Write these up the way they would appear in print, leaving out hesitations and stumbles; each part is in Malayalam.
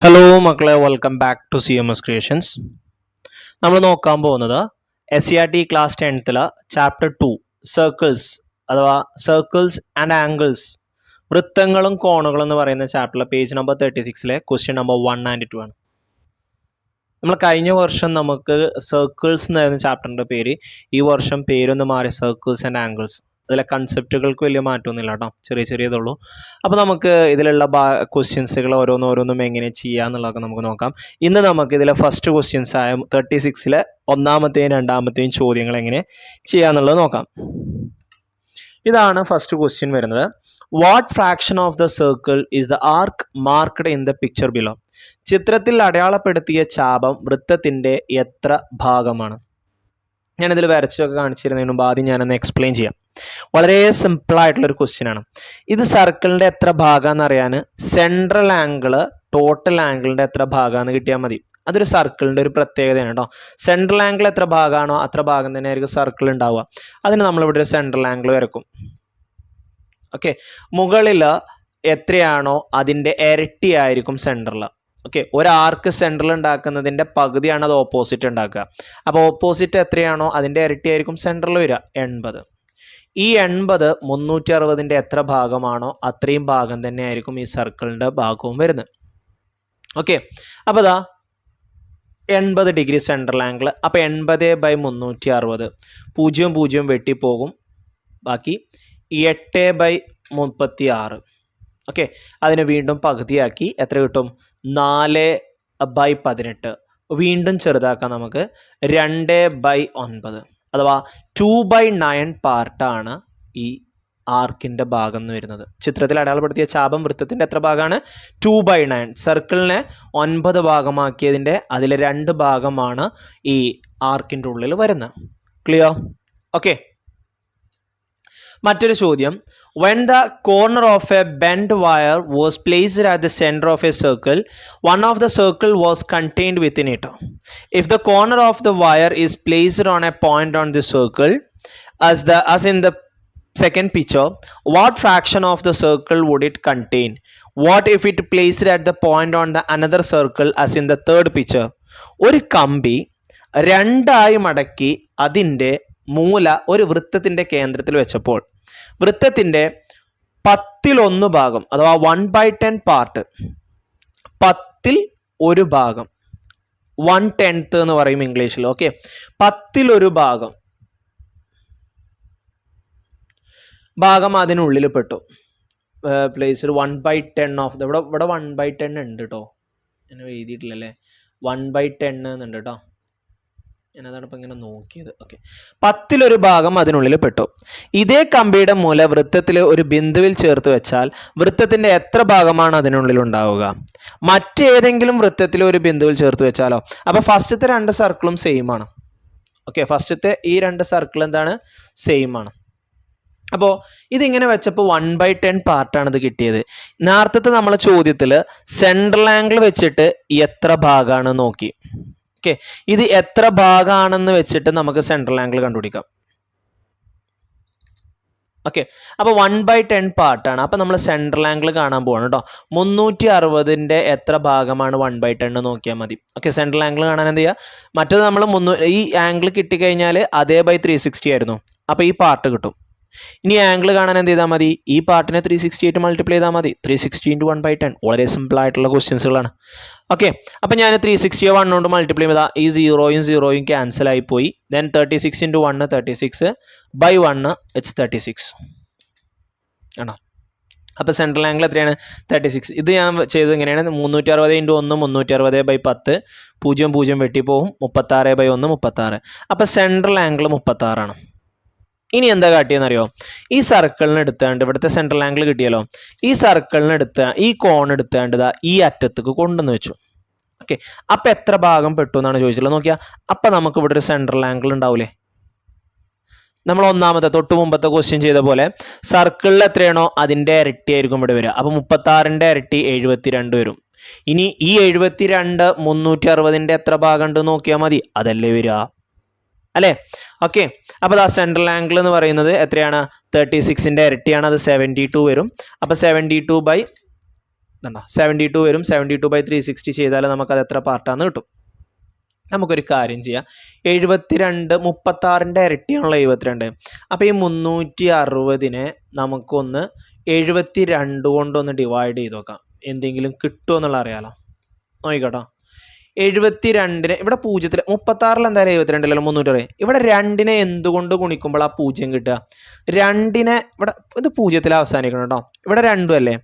ഹലോ മക്കളെ, welcome back to CMS creations. നമ്മൾ നോക്കാൻ പോകുന്നത് SCRT class 10th chapter 2 circles അഥവാ സർക്കിൾസ് ആൻഡ് ആംഗിൾസ്, വൃത്തങ്ങളും കോണുകളും എന്ന് പറയുന്ന ചാപ്റ്ററിലെ page number 36 question number 1 and 2 ആണ്. നമ്മൾ കഴിഞ്ഞ വർഷം നമുക്ക് സർക്കിൾസ് എന്നായിരുന്നു ചാപ്റ്ററിൻ്റെ പേര്. ഈ വർഷം പേരൊന്ന് മാറി സർക്കിൾസ് ആൻഡ് ആംഗിൾസ്. അതിലെ കൺസെപ്റ്റുകൾക്ക് വലിയ മാറ്റമൊന്നുമില്ല കേട്ടോ, ചെറിയതുള്ളൂ. അപ്പോൾ നമുക്ക് ഇതിലുള്ള ക്വസ്റ്റ്യൻസുകൾ ഓരോന്നും എങ്ങനെ ചെയ്യാന്നുള്ളതൊക്കെ നമുക്ക് നോക്കാം. ഇന്ന് നമുക്ക് ഇതിലെ ഫസ്റ്റ് ക്വസ്റ്റ്യൻസ് ആയ 36 ഒന്നാമത്തെയും രണ്ടാമത്തെയും ചോദ്യങ്ങൾ എങ്ങനെ ചെയ്യാന്നുള്ളത് നോക്കാം. ഇതാണ് ഫസ്റ്റ് ക്വസ്റ്റ്യൻ വരുന്നത്. What fraction of the circle is the arc marked in the picture below? ചിത്രത്തിൽ അടയാളപ്പെടുത്തിയ ചാപം വൃത്തത്തിൻ്റെ എത്ര ഭാഗമാണ്? ഞാനിതിൽ വരച്ചൊക്കെ കാണിച്ചിരുന്നതിന് മുമ്പ് ആദ്യം ഞാനൊന്ന് എക്സ്പ്ലെയിൻ ചെയ്യാം. വളരെ സിമ്പിളായിട്ടുള്ളൊരു ക്വസ്റ്റ്യൻ ആണ്. ഇത് സർക്കിളിൻ്റെ എത്ര ഭാഗമാണെന്ന് അറിയാൻ സെൻട്രൽ ആംഗിള് ടോട്ടൽ ആംഗിളിൻ്റെ എത്ര ഭാഗമാണെന്ന് കിട്ടിയാൽ മതി. അതൊരു സർക്കിളിൻ്റെ ഒരു പ്രത്യേകതയാണ് കേട്ടോ. സെൻട്രൽ ആംഗിൾ എത്ര ഭാഗമാണോ അത്ര ഭാഗം തന്നെ ആയിരിക്കും സർക്കിൾ ഉണ്ടാവുക. അതിന് നമ്മളിവിടെ ഒരു സെൻട്രൽ ആംഗിൾ വരക്കും. ഓക്കെ, മുകളിൽ എത്രയാണോ അതിൻ്റെ ഇരട്ടി ആയിരിക്കും സെൻറ്ററിൽ. ഓക്കെ, ഒരു ആർക്ക് സെൻട്രൽ ഉണ്ടാക്കുന്നതിൻ്റെ പകുതിയാണ് അത് ഓപ്പോസിറ്റ് ഉണ്ടാക്കുക. അപ്പോൾ ഓപ്പോസിറ്റ് എത്രയാണോ അതിൻ്റെ ഇരട്ടി ആയിരിക്കും സെൻട്രൽ വരിക, 80. ഈ 80 360ൻ്റെ എത്ര ഭാഗമാണോ അത്രയും ഭാഗം തന്നെ ആയിരിക്കും ഈ സർക്കിളിൻ്റെ ഭാഗവും വരുന്നത്. ഓക്കെ, അപ്പോൾ ഇതാ 80 ഡിഗ്രി സെൻട്രൽ ആംഗിൾ. അപ്പോൾ 80/360, 0 വെട്ടിപ്പോകും, ബാക്കി 8/36. ഓക്കെ, അതിനെ വീണ്ടും പകുതിയാക്കി എത്ര കിട്ടും? 4/18. വീണ്ടും ചെറുതാക്കാം നമുക്ക്, 2/9 അഥവാ 2/9 പാർട്ടാണ് ഈ ആർക്കിൻ്റെ ഭാഗം എന്ന് വരുന്നത്. ചിത്രത്തിൽ അടയാളപ്പെടുത്തിയ ചാപം വൃത്തത്തിൻ്റെ എത്ര ഭാഗമാണ്? 2/9. സർക്കിളിനെ 9 ഭാഗമാക്കിയതിൻ്റെ അതിൽ 2 ഭാഗമാണ് ഈ ആർക്കിൻ്റെ ഉള്ളിൽ വരുന്നത്. ക്ലിയർ? ഓക്കെ, മറ്റൊരു ചോദ്യം. When the corner of a bent wire was placed at the center of a circle, one of the circle was contained within it. If the corner of the wire is placed on a point on the circle, as in the second picture, what fraction of the circle would it contain? What if it placed at the point on the another circle as in the third picture? ഒരു കമ്പി രണ്ടായി മടക്കി അതിൻ്റെ മൂല ഒരു വൃത്തത്തിൻ്റെ കേന്ദ്രത്തിൽ വെച്ചപ്പോൾ വൃത്തത്തിൻ്റെ 10/1 ഭാഗം അഥവാ 1/10 പാർട്ട്, 10ൽ 1 ഭാഗം, 1/10 എന്ന് പറയും ഇംഗ്ലീഷിൽ. ഓക്കെ, 10ൽ 1 ഭാഗം അതിനുള്ളിൽ പെട്ടു. പ്ലേസ് 1/10 ഓഫ് ഇവിടെ 1/10 ഉണ്ട് കേട്ടോ, ഞാൻ എഴുതിയിട്ടില്ലല്ലേ, 1/10 എന്നുണ്ട് കേട്ടോ. ഞാനതാണ് ഇപ്പം ഇങ്ങനെ നോക്കിയത്. ഓക്കെ, 10ൽ 1 ഭാഗം അതിനുള്ളിൽ പെട്ടു. ഇതേ കമ്പിയുടെ മൂല വൃത്തത്തിൽ ഒരു ബിന്ദുവിൽ ചേർത്ത് വെച്ചാൽ വൃത്തത്തിൻ്റെ എത്ര ഭാഗമാണ് അതിനുള്ളിൽ ഉണ്ടാവുക? മറ്റേതെങ്കിലും വൃത്തത്തിൽ ഒരു ബിന്ദുവിൽ ചേർത്ത് വെച്ചാലോ? അപ്പോൾ ഫസ്റ്റത്തെ 2 സർക്കിളും സെയിം ആണ്. ഓക്കെ, ഫസ്റ്റത്തെ ഈ 2 സർക്കിൾ എന്താണ്? സെയിം ആണ്. അപ്പോൾ ഇതിങ്ങനെ വെച്ചപ്പോൾ 1/10 പാർട്ടാണ് ഇത് കിട്ടിയത്. നേരത്തെ നമ്മളെ ചോദ്യത്തിൽ സെൻട്രൽ ആംഗിൾ വെച്ചിട്ട് എത്ര ഭാഗമാണ് നോക്കി. ഓക്കെ, ഇത് എത്ര ഭാഗമാണെന്ന് വെച്ചിട്ട് നമുക്ക് സെൻട്രൽ ആംഗിൾ കണ്ടുപിടിക്കാം. ഓക്കെ, അപ്പോൾ 1/10 പാർട്ടാണ്. അപ്പോൾ നമ്മൾ സെൻട്രൽ ആംഗിൾ കാണാൻ പോവാണ് കേട്ടോ. 360ൻ്റെ എത്ര ഭാഗമാണ് 1/10 നോക്കിയാൽ മതി. ഓക്കെ, സെൻട്രൽ ആംഗിൾ കാണാൻ എന്ത് ചെയ്യുക? മറ്റത് നമ്മൾ ഈ ആംഗിൾ കിട്ടിക്കഴിഞ്ഞാൽ അതേ ബൈ 360 ആയിരുന്നു, അപ്പോൾ ഈ പാർട്ട് കിട്ടും. ഇനി ആംഗിൾ കാണാൻ എന്ത് ചെയ്താൽ മതി? ഈ പാർട്ടിനെ 360 മൾട്ടിപ്ലൈ ചെയ്താൽ മതി. 360 × 1/10. വളരെ സിമ്പിൾ ആയിട്ടുള്ള ക്വസ്റ്റ്യൻസുകളാണ്. ഓക്കെ, അപ്പം ഞാൻ 360 1 കൊണ്ട് മൾട്ടിപ്ലൈ ചെയ്താൽ ഈ 0 ക്യാൻസൽ ആയി പോയി. ദെൻ 36 × 1 36/1 it's 36 ആണോ? അപ്പോൾ സെൻട്രൽ ആംഗിൾ എത്രയാണ്? 36. ഇത് ഞാൻ ചെയ്തത് എങ്ങനെയാണ്? 360 × 1 360/10, 0 വെട്ടിപ്പോവും, 36/1 36. അപ്പോൾ സെൻട്രൽ ആംഗിൾ 36 ആണ്. ഇനി എന്താ കാട്ടിയെന്നറിയോ? ഈ സർക്കിളിന് എടുത്താണ്ട് ഇവിടുത്തെ സെൻട്രൽ ആംഗിൾ കിട്ടിയല്ലോ, ഈ സർക്കിളിന് ഈ കോൺ എടുത്താണ്ട് ഈ അറ്റത്തേക്ക് കൊണ്ടുവന്ന് വെച്ചു. ഓക്കെ, അപ്പം എത്ര ഭാഗം പെട്ടു എന്നാണ് ചോദിച്ചല്ലോ. നോക്കിയാൽ അപ്പം നമുക്ക് ഇവിടെ ഒരു സെൻട്രൽ ആംഗിൾ ഉണ്ടാവില്ലേ? നമ്മൾ ഒന്നാമത്തെ തൊട്ട് മുമ്പത്തെ ക്വസ്റ്റ്യൻ ചെയ്ത പോലെ സർക്കിളിൽ എത്രയാണോ അതിൻ്റെ ഇരട്ടി ആയിരിക്കും ഇവിടെ വരിക. അപ്പം 36ൻ്റെ ഇരട്ടി 72 വരും. ഇനി ഈ 72 360ൻ്റെ എത്ര ഭാഗം ഉണ്ട് നോക്കിയാൽ മതി, അതല്ലേ വരിക അല്ലേ? ഓക്കെ, അപ്പോൾ ആ സെൻട്രൽ ആംഗിൾ എന്ന് പറയുന്നത് എത്രയാണ്? 36ൻ്റെ ഇരട്ടിയാണ്, അത് 72 വരും. അപ്പോൾ 72 ഇതുണ്ടോ 72 വരും. 72/360 ചെയ്താൽ നമുക്കത് എത്ര പാർട്ടാന്ന് കിട്ടും. നമുക്കൊരു കാര്യം ചെയ്യാം. 36ൻ്റെ ഇരട്ടിയാണല്ലോ 72. അപ്പോൾ ഈ 360നെ നമുക്കൊന്ന് 72 കൊണ്ടൊന്ന് ഡിവൈഡ് ചെയ്ത് നോക്കാം. എന്തെങ്കിലും കിട്ടുമോ എന്നുള്ള അറിയാലോ. നോക്കിക്കോട്ടോ. 72നെ ഇവിടെ 0 36 എന്തായാലും 72 360. ഇവിടെ 2നെ എന്തുകൊണ്ട് ഗുണിക്കുമ്പോൾ ആ 0 കിട്ടുക? 2നെ ഇവിടെ ഇത് 0 അവസാനിക്കണം കേട്ടോ. ഇവിടെ 2 അല്ലേ.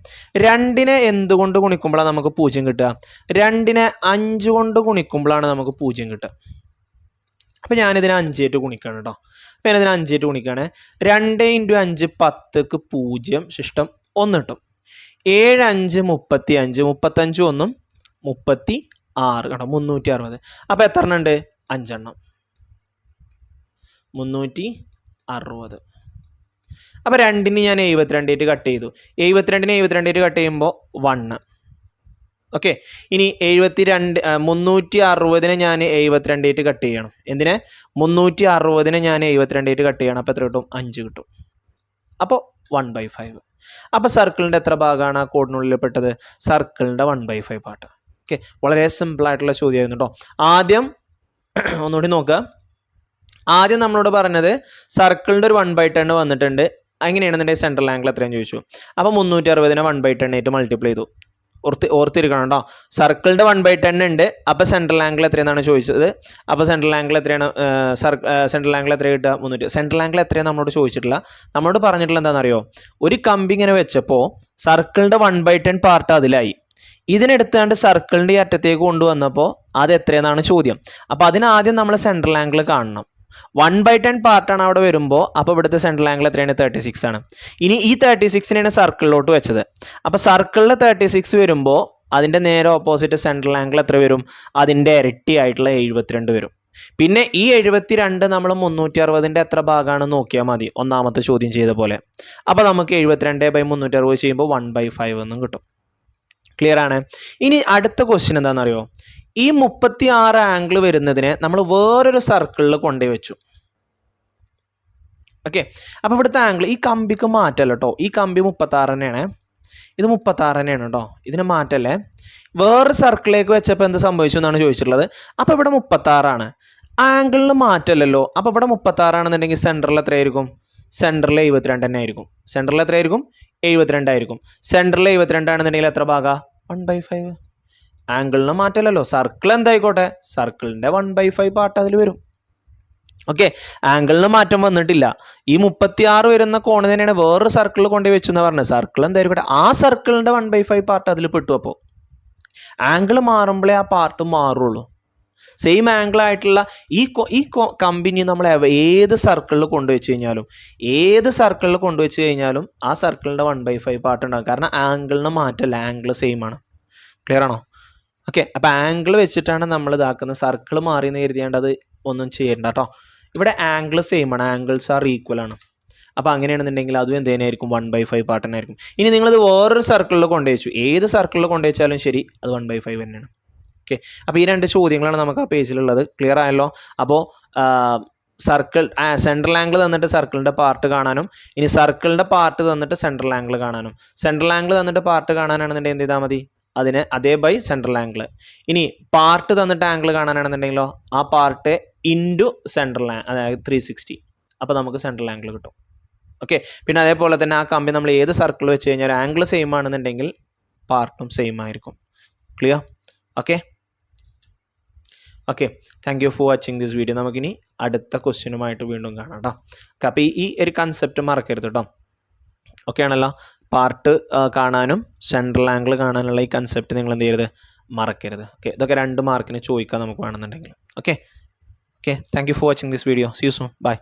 2നെ എന്തുകൊണ്ട് ഗുണിക്കുമ്പോഴാണ് നമുക്ക് 0 കിട്ടുക? 2നെ 5 കൊണ്ട് ഗുണിക്കുമ്പോഴാണ് നമുക്ക് 0 കിട്ടുക. അപ്പോൾ ഞാനിതിനെ 5 ആയിട്ട് ഗുണിക്കണം കേട്ടോ. അപ്പോൾ ഞാനിതിനെ 5 ആയിട്ട് ഗുണിക്കുകയാണ്. 2 × 5 10ക്ക് 0 ശിഷ്ടം 1 കിട്ടും. 7 5 35 35 1 36 കേട്ടോ. 360. അപ്പോൾ എത്ര എണ്ണം ഉണ്ട്? 5 എണ്ണം. 360. അപ്പോൾ 2ന് ഞാൻ 72 ആയിട്ട് കട്ട് ചെയ്തു. 72നെ 72 ആയിട്ട് കട്ട് ചെയ്യുമ്പോൾ 1. ഓക്കെ. ഇനി 360നെ ഞാൻ 72 ആയിട്ട് കട്ട് ചെയ്യണം. എന്തിനെ? 360നെ ഞാൻ 72 ആയിട്ട് കട്ട് ചെയ്യണം. അപ്പോൾ എത്ര കിട്ടും? 5 കിട്ടും. അപ്പോൾ 1/5. അപ്പോൾ സർക്കിളിൻ്റെ എത്ര ഭാഗമാണ് ആ കോഡിനുള്ളിൽ പെട്ടത്? സർക്കിളിൻ്റെ 1/5 പാർട്ട്. ഓക്കെ. വളരെ സിമ്പിളായിട്ടുള്ള ചോദ്യമായിരുന്നു കേട്ടോ. ആദ്യം ഒന്നുകൂടി നോക്കുക. ആദ്യം നമ്മളോട് പറഞ്ഞത് സർക്കിളിൻ്റെ ഒരു 1/10 വന്നിട്ടുണ്ട്. എങ്ങനെയാണെന്നുണ്ടെങ്കിൽ സെൻട്രൽ ആംഗിൾ എത്രയാണെന്ന് ചോദിച്ചു. അപ്പോൾ 360നെ 1/10 ആയിട്ട് മൾട്ടിപ്ലൈ ചെയ്തു. ഓർത്തിരിക്കണം കേട്ടോ. സർക്കിളിൻ്റെ 1/10 ഉണ്ട്. അപ്പോൾ സെൻട്രൽ ആംഗിൾ എത്രയെന്നാണ് ചോദിച്ചത്. അപ്പോൾ സെൻട്രൽ ആംഗിൾ എത്രയാണ്? സെൻട്രൽ ആംഗിൾ എത്ര കിട്ടുക? 300. സെൻട്രൽ ആംഗിൾ എത്രയാണ് നമ്മളോട് ചോദിച്ചിട്ടില്ല. നമ്മളോട് പറഞ്ഞിട്ടുള്ള എന്താണെന്നറിയോ? ഒരു കമ്പി ഇങ്ങനെ വെച്ചപ്പോൾ സർക്കിളിൻ്റെ 1/10 പാർട്ട് അതിലായി. ഇതിനെടുത്താണ്ട് സർക്കിളിൻ്റെ അറ്റത്തേക്ക് കൊണ്ടുവന്നപ്പോൾ അത് എത്രയെന്നാണ് ചോദ്യം. അപ്പോൾ അതിനാദ്യം നമ്മൾ സെൻട്രൽ ആംഗിൾ കാണണം. 1/10 പാർട്ടാണ് അവിടെ വരുമ്പോൾ. അപ്പോൾ ഇവിടുത്തെ സെൻട്രൽ ആംഗിൾ എത്രയാണ്? 36 ആണ്. ഇനി ഈ 36നെയാണ് സർക്കിളിലോട്ട് വെച്ചത്. അപ്പോൾ സർക്കിളിൽ 36 വരുമ്പോൾ അതിൻ്റെ നേരെ ഓപ്പോസിറ്റ് സെൻട്രൽ ആംഗിൾ എത്ര വരും? അതിൻ്റെ ഇരട്ടി ആയിട്ടുള്ള 72 വരും. പിന്നെ ഈ 72 നമ്മൾ 360ൻ്റെ എത്ര ഭാഗമാണെന്ന് നോക്കിയാൽ മതി, ഒന്നാമത്തെ ചോദ്യം ചെയ്ത പോലെ. അപ്പോൾ നമുക്ക് 72/360 ചെയ്യുമ്പോൾ 1/5 എന്നും കിട്ടും. ക്ലിയർ ആണ്. ഇനി അടുത്ത ക്വസ്റ്റ്യൻ എന്താണെന്നറിയോ? ഈ 36 ആംഗിൾ വരുന്നതിനെ നമ്മൾ വേറൊരു സർക്കിളിൽ കൊണ്ടുപോയി വെച്ചു. ഓക്കെ. അപ്പോൾ ഇവിടുത്തെ ആംഗിൾ ഈ കമ്പിക്ക് മാറ്റല്ല കേട്ടോ. ഈ കമ്പി 36 തന്നെയാണ്. ഇത് 36 തന്നെയാണ് കേട്ടോ. ഇതിന് മാറ്റല്ലേ. വേറൊരു സർക്കിളിലേക്ക് വെച്ചപ്പോൾ എന്ത് സംഭവിച്ചു എന്നാണ് ചോദിച്ചിട്ടുള്ളത്. അപ്പോൾ ഇവിടെ 36 ആണ്. ആംഗിളിന് മാറ്റമല്ലല്ലോ. അപ്പോൾ ഇവിടെ 36 ആണെന്നുണ്ടെങ്കിൽ സെൻറ്ററിൽ എത്രയായിരിക്കും? സെൻറ്ററിൽ 72 തന്നെ ആയിരിക്കും. സെൻറ്ററിൽ എത്രയായിരിക്കും? 72 ആയിരിക്കും. സെൻറ്ററിൽ 72 ആണെന്നുണ്ടെങ്കിൽ എത്ര ഭാഗം? 1/5. ആംഗിളിന് മാറ്റമല്ലല്ലോ. സർക്കിൾ എന്തായിക്കോട്ടെ, സർക്കിളിൻ്റെ 1/5 പാർട്ട് അതിൽ വരും. ഓക്കെ. ആംഗിളിന് മാറ്റം വന്നിട്ടില്ല. ഈ 36 വരുന്ന കോണ് തന്നെയാണ് വേറൊരു സർക്കിൾ കൊണ്ടുപോയി വെച്ചു എന്ന് പറഞ്ഞത്. സർക്കിൾ എന്തായിരിക്കട്ടെ, ആ സർക്കിളിൻ്റെ 1/5 പാർട്ട് അതിൽ പെട്ടു. അപ്പോൾ ആംഗിൾ മാറുമ്പോഴേ ആ പാർട്ട് മാറുള്ളൂ. സെയിം ആംഗിൾ ആയിട്ടുള്ള ഈ കമ്പനി നമ്മൾ ഏത് സർക്കിളിൽ കൊണ്ടുവച്ച് കഴിഞ്ഞാലും ആ സർക്കിളിൻ്റെ 1/5 പാർട്ട് ഉണ്ടാകും. കാരണം ആംഗിളിന് മാറ്റമല്ല, ആംഗിൾ സെയിം ആണ്. ക്ലിയർ ആണോ? ഓക്കെ. അപ്പോൾ ആംഗിൾ വെച്ചിട്ടാണ് നമ്മൾ ഇതാക്കുന്നത്. സർക്കിൾ മാറി എന്ന് കരുതിയാണ്ട് അത് ഒന്നും ചെയ്യണ്ട കേട്ടോ. ഇവിടെ ആംഗിൾ സെയിം ആണ്, ആംഗിൾസ് ആർ ഈക്വൽ ആണ്. അപ്പോൾ അങ്ങനെയാണെന്നുണ്ടെങ്കിൽ അതും എന്തേനായിരിക്കും? 1/5 പാർട്ട് തന്നെ ആയിരിക്കും. ഇനി നിങ്ങളിത് വേറൊരു സർക്കിളിൽ കൊണ്ടുവച്ചു, ഏത് സർക്കിളിൽ കൊണ്ടുവച്ചാലും ശരി അത് 1/5 തന്നെയാണ്. ഓക്കെ. അപ്പോൾ ഈ രണ്ട് ചോദ്യങ്ങളാണ് നമുക്ക് ആ പേജിലുള്ളത്. ക്ലിയർ ആയല്ലോ? അപ്പോൾ സർക്കിൾ സെൻട്രൽ ആംഗിൾ തന്നിട്ട് സർക്കിളിൻ്റെ പാർട്ട് കാണാനും, ഇനി സർക്കിളിൻ്റെ പാർട്ട് തന്നിട്ട് സെൻട്രൽ ആംഗിൾ കാണാനും. സെൻട്രൽ ആംഗിൾ തന്നിട്ട് പാർട്ട് കാണാനാണെന്നുണ്ടെങ്കിൽ എന്ത് ചെയ്താൽ മതി? അതിന് അതേ ബൈ സെൻട്രൽ ആംഗിൾ. ഇനി പാർട്ട് തന്നിട്ട് ആംഗിൾ കാണാനാണെന്നുണ്ടെങ്കിലോ ആ പാർട്ട് ഇൻറ്റു സെൻട്രൽ അതായത് 360. അപ്പോൾ നമുക്ക് സെൻട്രൽ ആംഗിൾ കിട്ടും. ഓക്കെ. പിന്നെ അതേപോലെ തന്നെ ആ കമ്പി നമ്മൾ ഏത് സർക്കിൾ വെച്ച് കഴിഞ്ഞാൽ ആംഗിൾ സെയിം ആണെന്നുണ്ടെങ്കിൽ പാർട്ടും സെയിം ആയിരിക്കും. Clear? Okay. Okay. Thank you for watching this video. നമുക്കിനി അടുത്ത ക്വസ്റ്റ്യനുമായിട്ട് വീണ്ടും കാണാം കേട്ടോ. അപ്പോൾ ഈ ഒരു കൺസെപ്റ്റ് മറക്കരുത് കേട്ടോ. ഓക്കെ ആണല്ലോ? പാർട്ട് കാണാനും സെൻട്രൽ ആംഗിൾ കാണാനുള്ള ഈ കൺസെപ്റ്റ് നിങ്ങൾ എന്ത് ചെയ്യരുത്? മറക്കരുത്. ഓക്കെ. ഇതൊക്കെ 2 മാർക്കിന് ചോദിക്കാം നമുക്ക് വേണമെന്നുണ്ടെങ്കിൽ. Okay. Thank you for watching this video. See you soon. By.